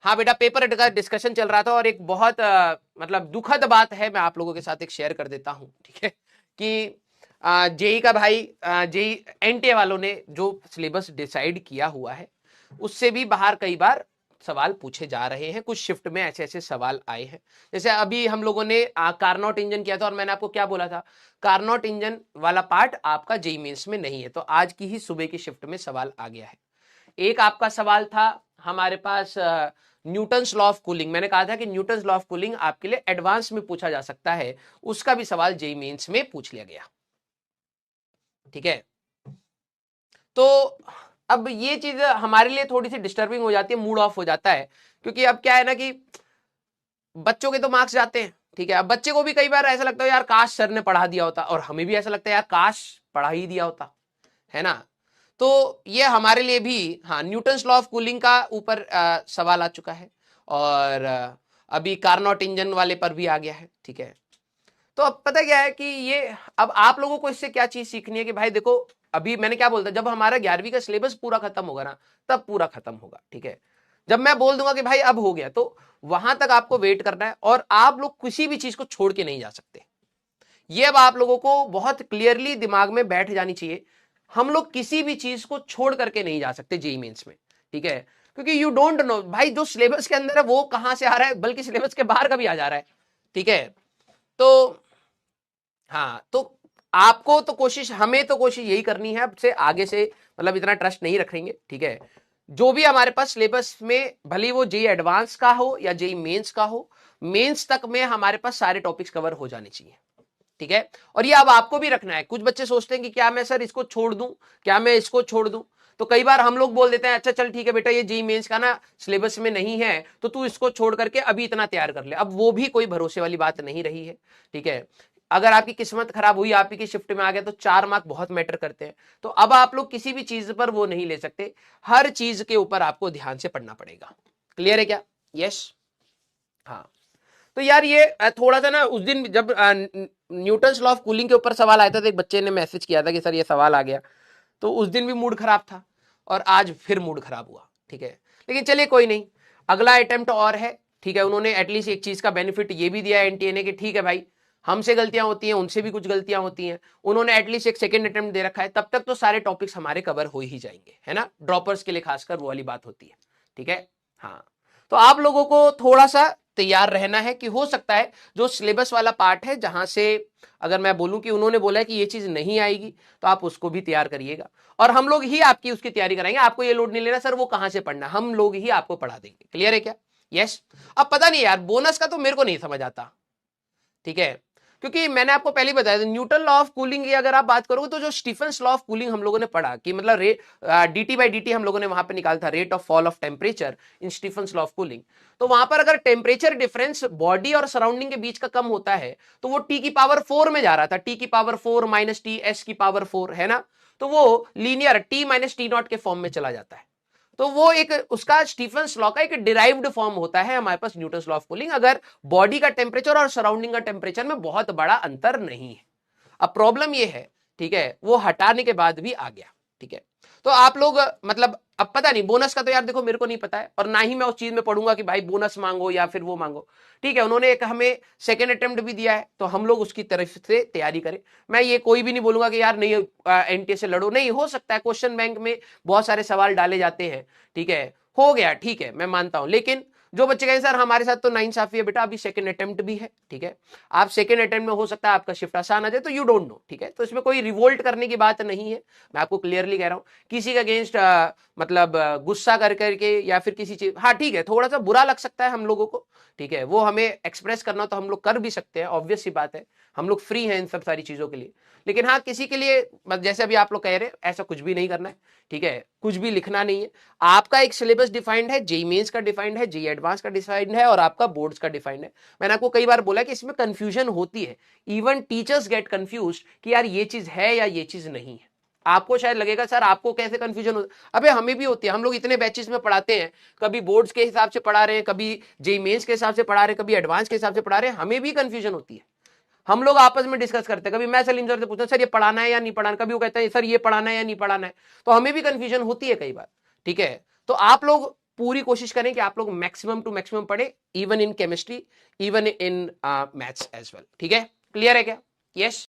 हाँ बेटा, पेपर का डिस्कशन चल रहा था और एक बहुत मतलब दुखद बात है, मैं आप लोगों के साथ एक शेयर कर देता हूँ, ठीक है, कि जेई का भाई, जेई एनटीए वालों ने जो सिलेबस डिसाइड किया हुआ है उससे भी बाहर कई बार सवाल पूछे जा रहे हैं। कुछ शिफ्ट में ऐसे ऐसे सवाल आए हैं, जैसे अभी हम लोगों ने कारनॉट इंजन किया था और मैंने आपको क्या बोला था, कारनॉट इंजन वाला पार्ट आपका जेई मेंस में नहीं है, तो आज की ही सुबह की शिफ्ट में सवाल आ गया है। एक आपका सवाल था हमारे पास न्यूटन्स लॉ ऑफ कूलिंग, मैंने कहा था कि न्यूटन्स लॉ ऑफ कूलिंग आपके लिए एडवांस में पूछा जा सकता है, उसका भी सवाल जेई मेंस में पूछ लिया गया, ठीक है। तो अब ये चीज हमारे लिए थोड़ी सी डिस्टर्बिंग हो जाती है, मूड ऑफ हो जाता है, क्योंकि अब क्या है ना कि बच्चों के तो मार्क्स जाते हैं, ठीक है। अब बच्चे को भी कई बार ऐसा लगता है यार काश सर ने पढ़ा दिया होता, और हमें भी ऐसा लगता है यार काश पढ़ा ही दिया होता, है ना। तो ये हमारे लिए भी, हाँ, न्यूटन्स लॉ ऑफ कूलिंग का ऊपर सवाल आ चुका है, और अभी कारनॉट इंजन वाले पर भी आ गया है, ठीक है। तो अब पता क्या है कि ये, अब आप लोगों को इससे क्या चीज सीखनी है कि भाई देखो, अभी मैंने क्या बोलता, जब हमारा 11वीं का सिलेबस पूरा खत्म होगा ना, तब पूरा खत्म होगा, ठीक है। जब मैं बोल दूंगा कि भाई अब हो गया, तो वहां तक आपको वेट करना है, और आप लोग किसी भी चीज को छोड़ के नहीं जा सकते। ये अब आप लोगों को बहुत क्लियरली दिमाग में बैठ जानी चाहिए, हम लोग किसी भी चीज को छोड़ करके नहीं जा सकते जेईई मेंस में, ठीक है। क्योंकि यू डोंट नो भाई जो सिलेबस के अंदर है वो कहां से आ रहा है, बल्कि सिलेबस के बाहर का भी आ जा रहा है, ठीक है। तो हाँ, तो आपको तो कोशिश, हमें तो कोशिश यही करनी है अब से आगे से, मतलब इतना ट्रस्ट नहीं रखेंगे, ठीक है। जो भी हमारे पास सिलेबस में, भले वो जेई एडवांस का हो या जेई मेंस का हो, मेंस तक में हमारे पास सारे टॉपिक्स कवर हो जाने चाहिए, ठीक है। और ये अब आपको भी रखना है। कुछ बच्चे सोचते हैं कि क्या मैं सर इसको छोड़ दूं, क्या मैं इसको छोड़ दूं, तो कई बार हम लोग बोल देते हैं अच्छा चल ठीक है बेटा, ये जेई मेंस का ना सिलेबस में नहीं है, तो तू इसको छोड़ करके अभी इतना तैयार कर ले। अब वो भी कोई भरोसे वाली बात नहीं रही है, ठीक है। अगर आपकी किस्मत खराब हुई, आप ही की शिफ्ट में आ गया, तो 4 मार्क बहुत मैटर करते हैं। तो अब आप लोग किसी भी चीज पर वो नहीं ले सकते, हर चीज के ऊपर आपको ध्यान से पढ़ना पड़ेगा। क्लियर है क्या? यस। हाँ, तो यार ये थोड़ा सा ना, उस दिन जब न्यूटन्स लॉ ऑफ कूलिंग के ऊपर सवाल आया था, तो एक बच्चे ने मैसेज किया था कि सर ये सवाल आ गया, तो उस दिन भी मूड खराब था, और आज फिर मूड खराब हुआ, ठीक है। लेकिन चलिए कोई नहीं, अगला अटेम्प्ट और है, ठीक है। उन्होंने एटलीस्ट एक चीज का बेनिफिट ये भी दिया एनटीए ने कि ठीक है भाई, हमसे गलतियां होती हैं, उनसे भी कुछ गलतियां होती हैं, उन्होंने एटलीस्ट एक सेकंड अटेम्प्ट दे रखा है, तब तक तो सारे टॉपिक्स हमारे कवर हो ही जाएंगे, है ना। ड्रॉपर्स के लिए खासकर वो वाली बात होती है, ठीक है। हाँ, तो आप लोगों को थोड़ा सा तैयार रहना है कि हो सकता है जो सिलेबस वाला पार्ट है, जहां से अगर मैं बोलूं कि उन्होंने बोला है कि ये चीज नहीं आएगी, तो आप उसको भी तैयार करिएगा, और हम लोग ही आपकी उसकी तैयारी कराएंगे। आपको ये लोड नहीं लेना सर वो कहां से पढ़ना, हम लोग ही आपको पढ़ा देंगे। क्लियर है क्या? यस। अब पता नहीं यार, बोनस का तो मेरे को नहीं समझ आता, ठीक है। क्योंकि मैंने आपको पहले बताया था, न्यूटन लॉ ऑफ कूलिंग की अगर आप बात करोगे, तो जो स्टीफेंस लॉ ऑफ कूलिंग हम लोगों ने पढ़ा कि मतलब डीटी बाई डीटी हम लोगों ने वहां पे निकाला था, rate of fall of temperature in Stephen's law of cooling. तो वहां पर अगर टेम्परेचर डिफरेंस बॉडी और सराउंडिंग के बीच का कम होता है, तो वो टी की पावर 4 में जा रहा था, टी की पावर 4 माइनस टी एस की पावर 4, है ना। तो वो linear T minus T not के फॉर्म में चला जाता है। तो वो एक उसका स्टीफेंस लॉ का एक डिराइव्ड फॉर्म होता है हमारे पास न्यूटन्स लॉ ऑफ कूलिंग, अगर बॉडी का टेम्परेचर और सराउंडिंग का टेम्परेचर में बहुत बड़ा अंतर नहीं है। अब प्रॉब्लम ये है, ठीक है, वो हटाने के बाद भी आ गया, ठीक है। तो आप लोग मतलब अब पता नहीं बोनस का, तो यार देखो मेरे को नहीं पता है, और ना ही मैं उस चीज में पढ़ूंगा कि भाई बोनस मांगो या फिर वो मांगो, ठीक है। उन्होंने एक हमें सेकेंड अटेम्प्ट भी दिया है, तो हम लोग उसकी तरफ से तैयारी करें। मैं ये कोई भी नहीं बोलूंगा कि यार नहीं एनटीए से लड़ो, नहीं, हो सकता है क्वेश्चन बैंक में बहुत सारे सवाल डाले जाते हैं, ठीक है, हो गया, ठीक है, मैं मानता हूं। लेकिन जो बच्चे कहें सर हमारे साथ तो नाइंसाफी है, बेटा अभी सेकंड अटेम्प्ट भी है, ठीक है। आप सेकंड अटेम्प्ट में हो सकता है आपका शिफ्ट आसान आ जाए, तो यू डोंट नो, ठीक है। तो इसमें कोई रिवोल्ट करने की बात नहीं है, मैं आपको क्लियरली कह रहा हूं। किसी के अगेंस्ट मतलब गुस्सा कर करके या फिर किसी चीज, हाँ ठीक है, थोड़ा सा बुरा लग सकता है हम लोगों को, ठीक है, वो हमें एक्सप्रेस करना तो हम लोग कर भी सकते हैं, ऑब्वियस सी बात है, हम लोग फ्री हैं इन सब सारी चीजों के लिए। लेकिन हाँ, किसी के लिए जैसे अभी आप लोग कह रहे हैं, ऐसा कुछ भी नहीं करना है, ठीक है, कुछ भी लिखना नहीं है। आपका एक सिलेबस डिफाइंड है, जेई मेंस का डिफाइंड है, जेई एडवांस का डिफाइंड है, और आपका बोर्ड्स का डिफाइंड है। मैंने आपको कई बार बोला कि इसमें कंफ्यूजन होती है, इवन टीचर्स गेट कंफ्यूज्ड कि यार ये चीज है या ये चीज नहीं है। आपको शायद लगेगा सर आपको कैसे कंफ्यूजन हो, अबे हमें भी होती है, हम लोग इतने बैचेस में पढ़ाते हैं, कभी बोर्ड्स के हिसाब से पढ़ा रहे हैं, कभी जेई मेंस के हिसाब से पढ़ा रहे हैं, कभी एडवांस के हिसाब से पढ़ा रहे हैं, हमें भी कंफ्यूजन होती है। हम लोग आपस में डिस्कस करते हैं, कभी मैं सलीम सर से पूछता हूं सर ये पढ़ाना है या नहीं पढ़ाना, कभी वो कहता है सर ये पढ़ाना है या नहीं पढ़ाना है, तो हमें भी कंफ्यूजन होती है कई बार, ठीक है। तो आप लोग पूरी कोशिश करें कि आप लोग मैक्सिमम टू मैक्सिमम पढ़े, even in chemistry, even in maths as well. ठीक है, क्लियर है क्या? यस।